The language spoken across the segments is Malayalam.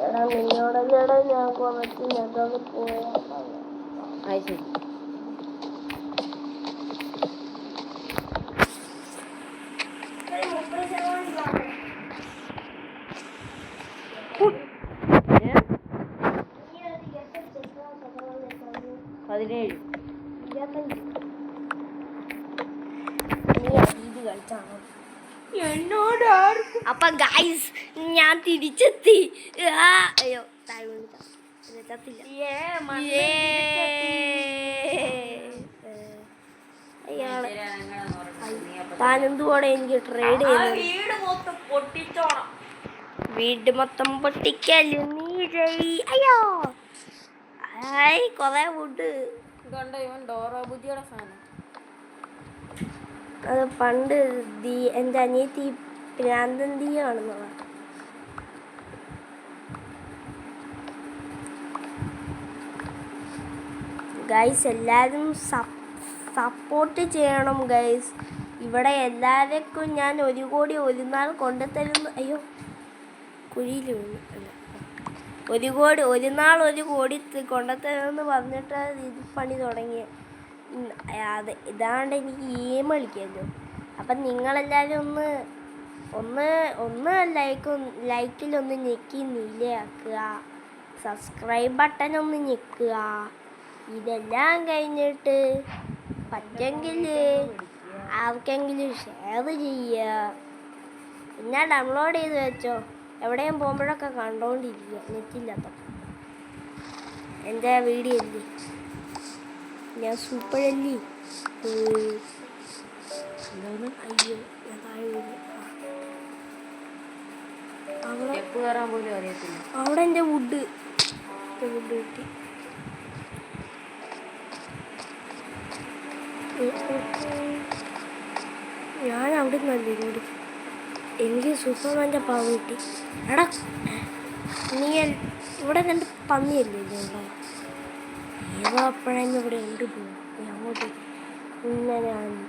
എടാ നിന്നോടല്ലേടാ ഞാൻ കുറച്ച് ഞങ്ങൾ പോയാ അത് ശരി. എന്നോട് അപ്പൊ ഗൈസ് ഞാൻ തിരിച്ചെത്തി. അയ്യോ താനെന്തുകൂടെ എനിക്ക് ട്രേഡ് ചെയ്യുന്നത്? വീട് മൊത്തം പൊട്ടിക്കല് നീ ചെയ്. അയ്യോ കൊറേ ഫുഡ്. അത് പണ്ട് എൻ്റെ അനിയത്തി പ്രാന്തന്തി കാണുന്നതാണ്. ഗൈസ് എല്ലാവരും സപ്പോർട്ട് ചെയ്യണം ഗൈസ്. ഇവിടെ എല്ലാവർക്കും ഞാൻ 1 കോടി ഒരു നാൾ കൊണ്ടുതരുന്നു. അയ്യോ കുഴിയിൽ വീണു. അല്ല 1 കോടി ഒരു നാൾ 1 കോടി കൊണ്ടുതരുമെന്ന് പറഞ്ഞിട്ട് ഇത് പണി തുടങ്ങിയ ഇതാണ്ട് എനിക്ക് ഗെയിം കളിക്കാമല്ലോ. അപ്പം നിങ്ങളെല്ലാവരും ഒന്ന് ലൈക്കിലൊന്ന് ഞെക്കി നീലയാക്കുക, സബ്സ്ക്രൈബ് ബട്ടൺ ഒന്ന് ഞെക്കുക. ഇതെല്ലാം കഴിഞ്ഞിട്ട് പറ്റെങ്കിൽ ആർക്കെങ്കിലും ഷെയർ ചെയ്യുക. പിന്നെ ഡൗൺലോഡ് ചെയ്ത് വെച്ചോ. എവിടെയും പോകുമ്പോഴൊക്കെ കണ്ടുകൊണ്ടിരിക്കുക. നെറ്റില്ലാത്തപ്പോൾ എൻ്റെ വീഡിയോ അല്ലേ, ഞാൻ സൂപ്പറല്ലേ. അയ്യോ അവിടെ എൻ്റെ വുഡ് കിട്ടി. ഞാൻ അവിടെ നല്ലൊരു എനിക്ക് സൂപ്പർമാൻ്റെ പാവ കിട്ടി. എടാ നീ ഇവിടെ 2 പന്നിയല്ലേ ഇവിടെ? ഏതോ അപ്പോഴെങ്കിലും ഇവിടെ ഉണ്ട് പോകും അങ്ങോട്ട്. ഇങ്ങനെയാണ്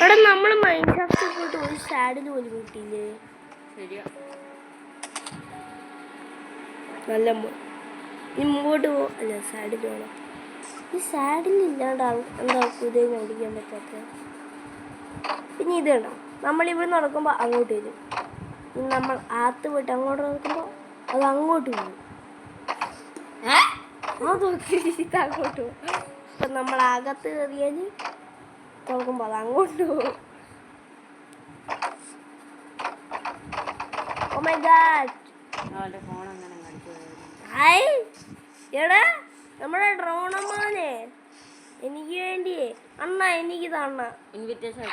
എടാ നമ്മൾ മൈൻക്രാഫ്റ്റിൽ പോയിട്ട് ഒരു സാഡിൽ പോലും കിട്ടിയില്ലേ? ശരിയാ. നല്ല ഇനി മുമ്പോട്ട് അല്ല സാഡിൽ വേണം. ഈ സാഡിൽ ഇല്ലാണ്ട് എന്താ കുതിരെ മേടിക്കാൻ പറ്റാത്ത? പിന്നെ ഇത് വേണം. നമ്മളിവിടെ നടക്കുമ്പോൾ അങ്ങോട്ട് വരും. ഇനി നമ്മൾ ആത്ത് പോയിട്ട് അങ്ങോട്ട് നടക്കുമ്പോൾ അത് അങ്ങോട്ട് പോകും. അങ്ങോട്ട് പോകും. അപ്പം നമ്മൾ അകത്ത് കയറിയാൽ തുറക്കുമ്പോൾ അത് അങ്ങോട്ട് പോകും. Oh my God. ഹായ് എടാ നമ്മുടെ ഡ്രോണമ്മാനെ എനിക്ക് വേണ്ടിയേ അണ്ണ എനിക്ക് തണ്ണ ഇൻവിറ്റേഷൻ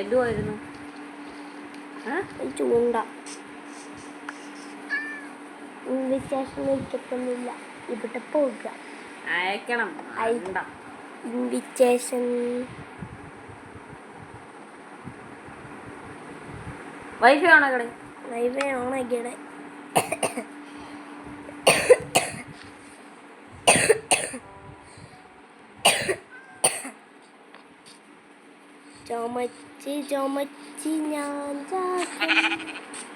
എന്തുവായിരുന്നു ചൂണ്ട. ഇൻവിറ്റേഷൻ വെച്ചിട്ടൊന്നുമില്ല. ഇവിടെ പോകുക അയക്കണം. ഇൻവിറ്റേഷൻ വൈഫൈ ഓണാക്കടേ. വൈഫൈ ഓണാക്കിയടെ. ചുമച്ച് ഞാൻ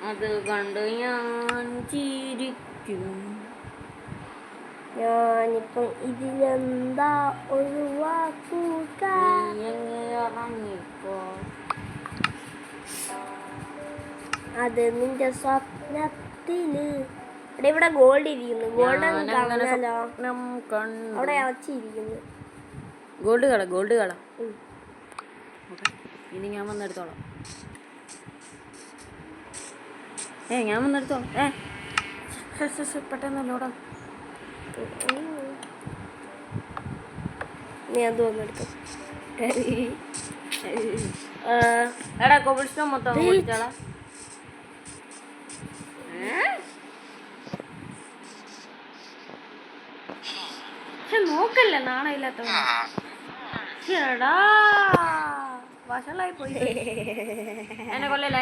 അത് കണ്ട് ഞാൻ ചിരിക്കും. ഞാനിപ്പം ഇതിലെന്താ ഒഴിവാക്കുക? അത് നിന്റെ സ്വപ്നത്തില്. ഇവിടെ ഗോൾഡ് ഇരിക്കുന്നു. ഗോൾഡ് കാണാലോ. അവിടെ ഇറച്ചിരിക്കുന്നു. ഗോൾഡ് കള. ഇനി ഞാൻ വന്നെടുത്തോളാം. ഞാൻ വന്നെടുത്തോളാം. പെട്ടെന്നല്ലോടാ. നീ അത് വന്നെടുത്തോ. എടാ കോബിൾസ്റ്റോ മൊത്തം കുടിച്ചാളാ. നോക്കല്ലേ നാണയില്ലാത്ത ചേടാ വഷളായി പോയി. എന്നെ കൊല്ലല്ല.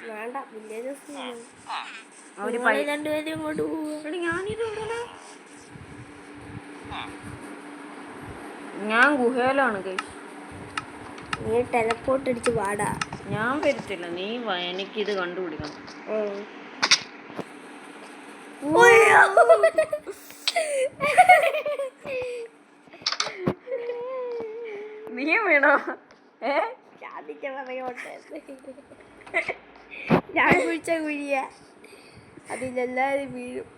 വേണ്ട വില്ലേജസ് അവര് 2 പേരും ഇങ്ങോട്ട് പോവുക. ഞാനിത് ഞാൻ ഗുഹയിലാണ് ഗൈസ്. നീ ടെലപ്പോർട്ട് അടിച്ച് പാടാ. ഞാൻ വരത്തില്ല, നീ വാ, എനിക്കിത് കണ്ടുപിടിക്കണം. നീ വീണോ? ഞാൻ കുഴിച്ച കുഴിയ, അതിലെല്ലാരും വീഴും.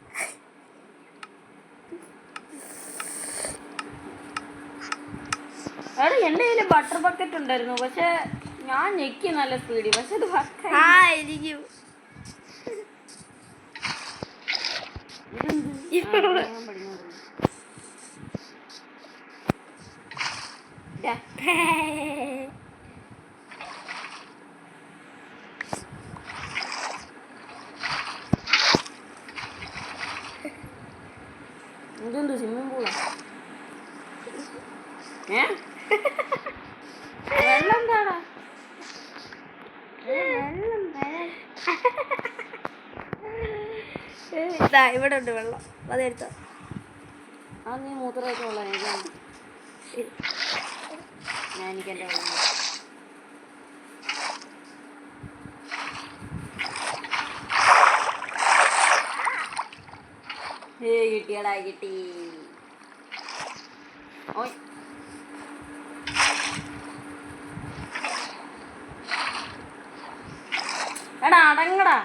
എടാ എൻ്റെ കയ്യിൽ ബട്ടർ ബക്കറ്റ് ഉണ്ടായിരുന്നു, പക്ഷെ ഞാൻ ഞെക്കി നല്ല സ്പീഡിൽ, പക്ഷെ അത് എനിക്കും ഇതെന്ത് സ്വിമ്മിംഗ് പൂളാ? വെള്ളം എന്താടാ? ഇവിടെ ഉണ്ട് വെള്ളം, അതെടുത്തോ. അത് നീ മൂത്രമൊക്കെ ഉള്ള എനിക്കാണ്. ഞാൻ എനിക്കെൻ്റെ വെള്ളം കിട്ടിയടാ, കിട്ടി. ഓയ് എടാ അടങ്ങടാ.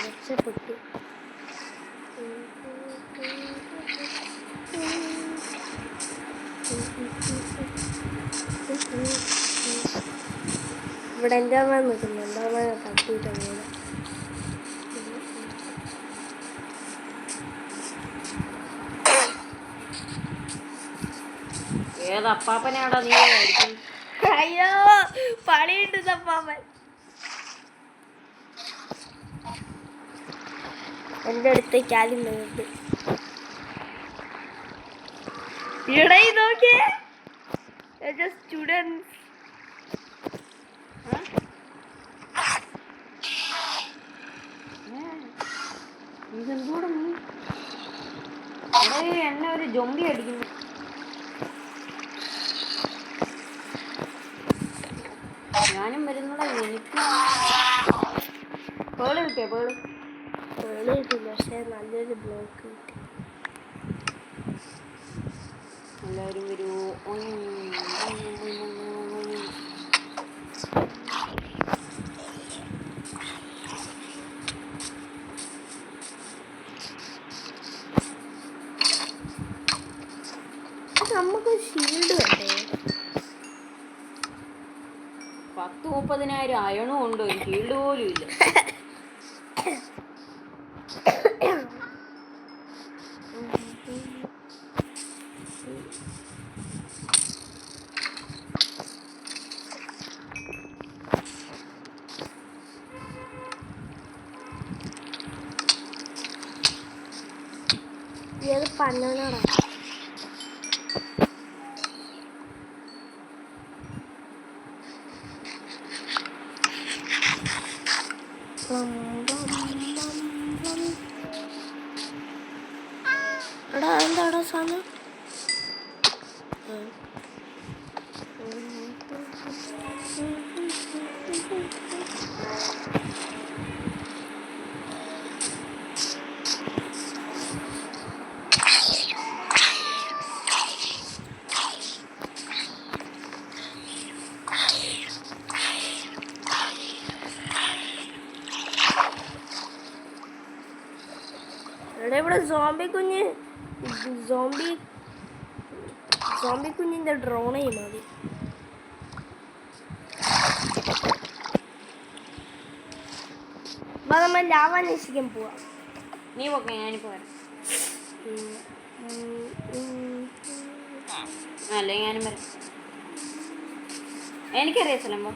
രക്ഷപ്പെട്ടു. ഇവിടെ എൻ്റെ അമ്മ നിൽക്കുന്നു, എൻ്റെ അമ്മ തട്ടിയിട്ടുണ്ട്. ഏതപ്പാപ്പനാടാ നീ? അയ്യോ പണിയുണ്ട് അപ്പാപ്പൻ. എൻ്റെ അടുത്തേക്ക് ആരും നോക്ക്. ഇവിടെ നോക്കിയേ സ്റ്റുഡൻസ്. ഇതെന്തൂടെ എന്നെ ഒരു ജൊമ്പി അടിക്കുന്നു. ഞാനും വരുന്നതാ. എനിക്ക് പേള് കിട്ടിയ പേള് കിട്ടില്ല, പക്ഷെ നല്ലൊരു ബ്ലോക്ക് കിട്ടി. എല്ലാവരും വരൂ. നമുക്ക് ഷീൽഡ് വേണ്ടേ? 10,000-30,000 അയണും ഉണ്ട്, ഒരു ഷീൽഡ് പോലും ഇല്ല. ഇത് പന്നോടാ. എടാ എന്താടാ സാധനം? എടാ ഇവിടെ സോംബി കുഞ്ഞ് സോംബി സോംബി കുഞ്ഞിന്റെ ഡ്രോണേ മതി. അപ്പൊ നമ്മൾ ലാവ അന്വേഷിക്കാൻ പോവാ. നീ പോക്കെ ഞാനിപ്പോ വരാം. അല്ലേ ഞാനും വരാം. എനിക്കറിയാം സ്ഥലം.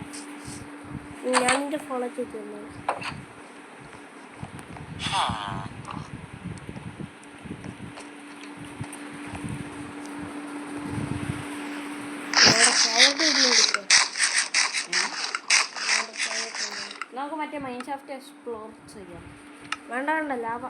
ഞാൻ നിന്റെ ഫോളോ ചെയ്ത് തന്നു. നമുക്ക് മറ്റേ മൈൻ ഷാഫ്റ്റ് എക്സ്പ്ലോർ ചെയ്യാം. വേണ്ട വേണ്ട ലാവ.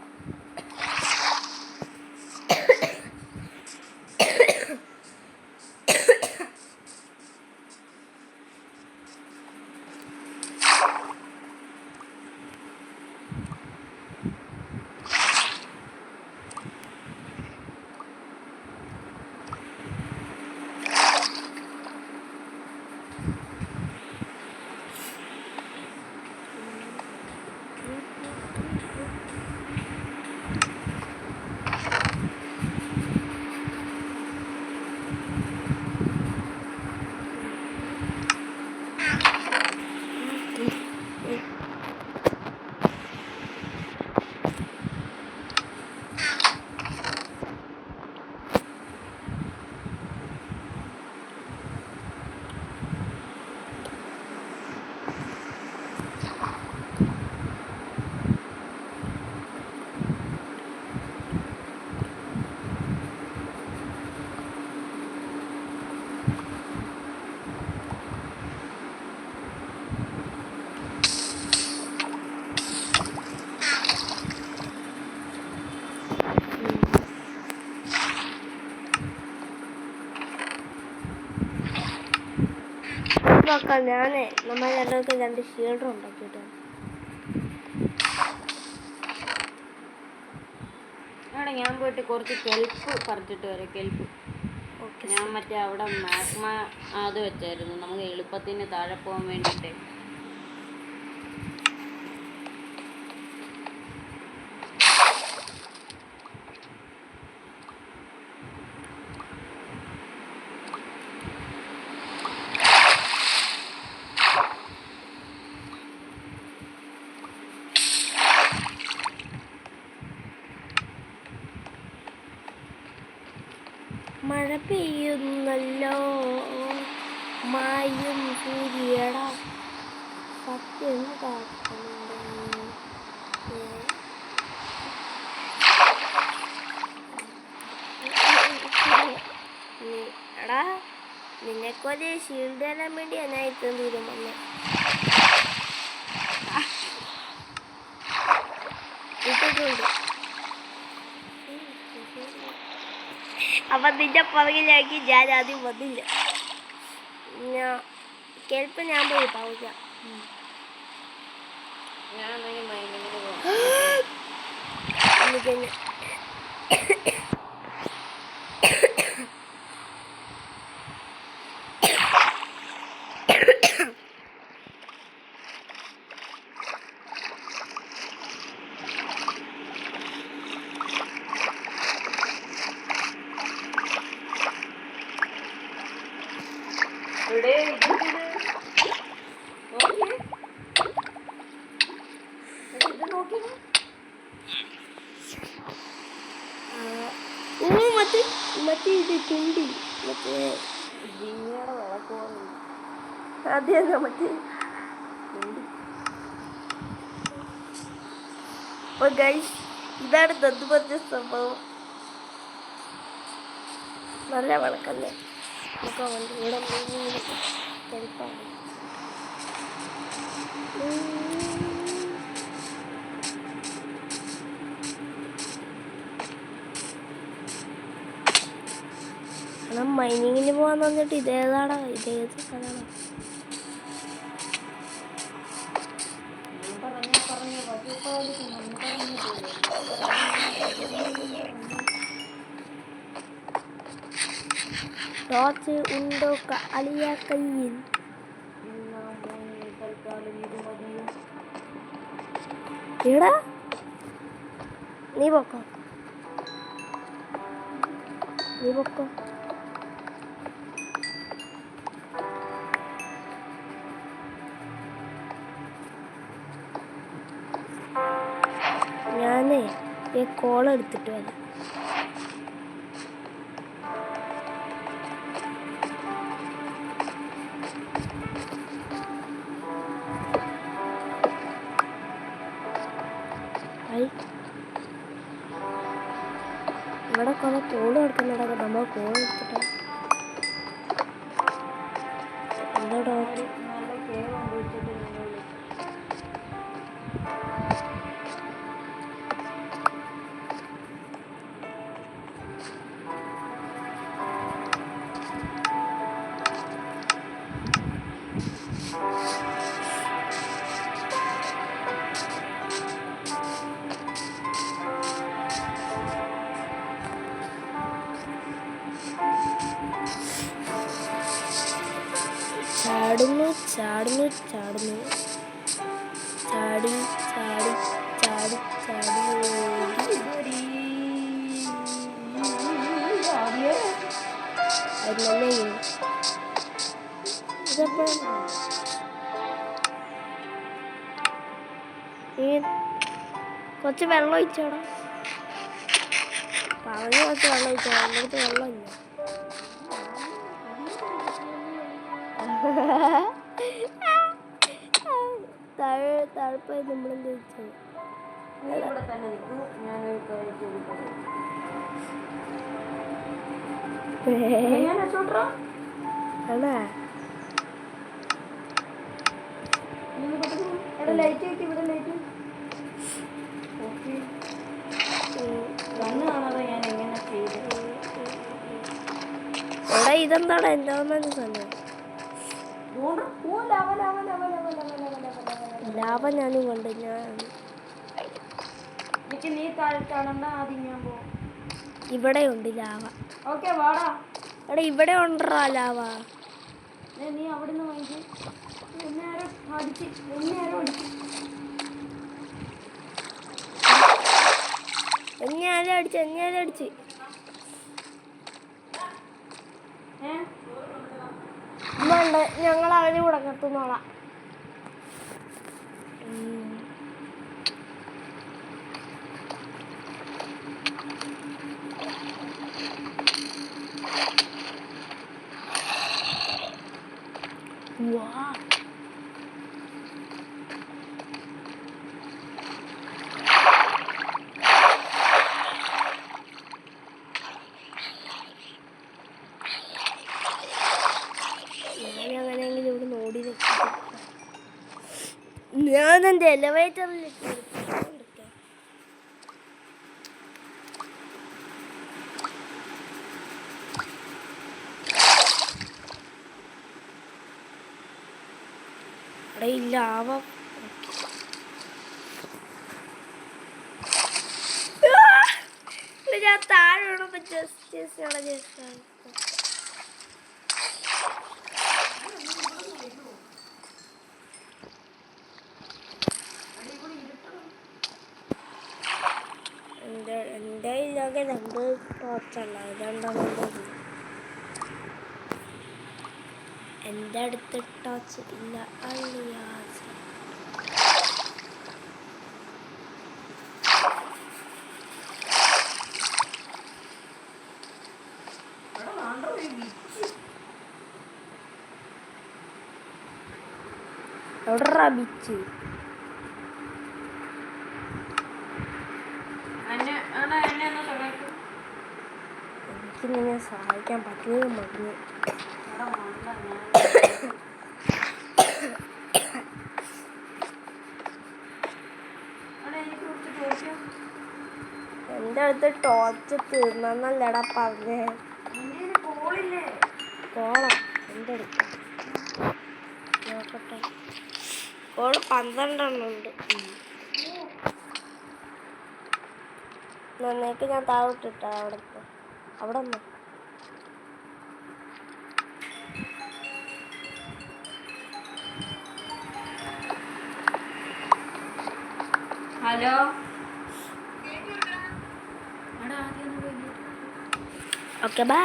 ഞാനേ നമ്മൾ രണ്ടുപേർക്ക് 2 ഷീൽഡർ ഉണ്ടാക്കിട്ടോ. അവിടെ ഞാൻ പോയിട്ട് കുറച്ച് കെൽപ്പ് പറിച്ചിട്ട് വരാം. കെൽപ്പ് ഞാൻ മറ്റേ അവിടെ മാഗ്മ അത് വെച്ചായിരുന്നു നമുക്ക് എളുപ്പത്തിന് താഴെ പോകാൻ വേണ്ടിയിട്ട്. മഴ പെയ്യുന്നല്ലോ മായും സൂര്യട സത്യം എടാ നിന്നെക്കൊരു ഷീൽഡ് തരാൻ വേണ്ടിയാ ഞാൻ ഇത്രയും ദൂരം വന്നത്. ഇട്ടിട്ടുണ്ട്. അപ്പൊ നിന്റെ പുറകിലാക്കി ഞാൻ ആദ്യം വന്നില്ല. ഞാൻ കേൾപ്പ് ഞാൻ പോയി പാവിക്കാം. മറ്റേ ഇത് തുണ്ടി മറ്റേ അതെ മറ്റേ ഗൈസ് ഇതാണ് നന്ദു പറഞ്ഞ സംഭവം. നല്ല വളക്കല്ലേ ഒക്കെ വണ്ടി ഇവിടെ കഴിപ്പാണ്. കാരണം മൈനിങ്ങിന് പോകാൻ വന്നിട്ട് ഇതേതാടാ ഇതേത് സ്ഥലമാണ്. ടോർച്ച് ഉണ്ടോ അളിയ കയ്യിൽ? എടാ നീ പോക്കോ. നീ പൊക്കോ. ഞാനേ ഈ കോൾ എടുത്തിട്ട് വരാം. ഇവിടെ കുറെ കോള് എടുക്കുന്നുണ്ടോ? നമ്മൾ കോൾ എടുത്തിട്ട് എന്താ ഡോക്ടർ ചാടുന്നു ചാടുന്നു ചാടുന്നു ചാടി ചാടി ചാടി ചാടി അതിലല്ലേ ഇതപ്പോ നീ കുറച്ച് വെള്ളം ഒഴിച്ചോടാ. പറഞ്ഞു കുറച്ച് വെള്ളം ഒഴിച്ചോടാ. എൻ്റെ അടുത്ത് വെള്ളമില്ല. താഴെപ്പോയി നമ്മളെന്ത് ചോദിച്ചത്? ആണാ എടാ ഇതെന്താടാ എൻ്റെ സമയം ലാഭ ഞാനും കൊണ്ട് ഇവിടെ ഉണ്ട് ലാവ. എടാ ഇവിടെ ഉണ്ടോ ലാവ? നീ അവിടുന്ന് വാങ്ങിച്ച് എന്നെ ആരോ അടിച്ച് എന്നെ ആരും അടിച്ച് ഞങ്ങൾ അവന് കൂടെ കത്തുന്നോളാം. ഞാനങ്ങനെയെങ്കിലും ഇവിടെ ഓടി ഞാനെൻ്റെ എലവേറ്ററിൽ ഇല്ല ആവ ഞാൻ താഴെ വീണപ്പോ ജസ്റ്റ് എൻ്റെ ഇല്ലാതെ 2 ടോർച്ചല്ല, രണ്ടെണ്ണം എൻ്റെ അടുത്ത് ടോർച്ച് ഇല്ല. എവിടെടാ ബീച്ച്? എനിക്ക് നിന്നെ സഹായിക്കാൻ പറ്റുമോ മതിയെ. എൻ്റെ അടുത്ത് ടോർച്ച് തീർന്നല്ലടാ പറഞ്ഞേ. കോളം എൻ്റെ അടുത്ത് നോക്കട്ടെ. കോള് 12 ഉണ്ട്. നന്നേക്ക് ഞാൻ താഴോട്ടിട്ട അവിടെ നിന്ന് ഹലോ ഓക്കെ ബൈ.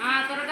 ആ തുറക്കാം.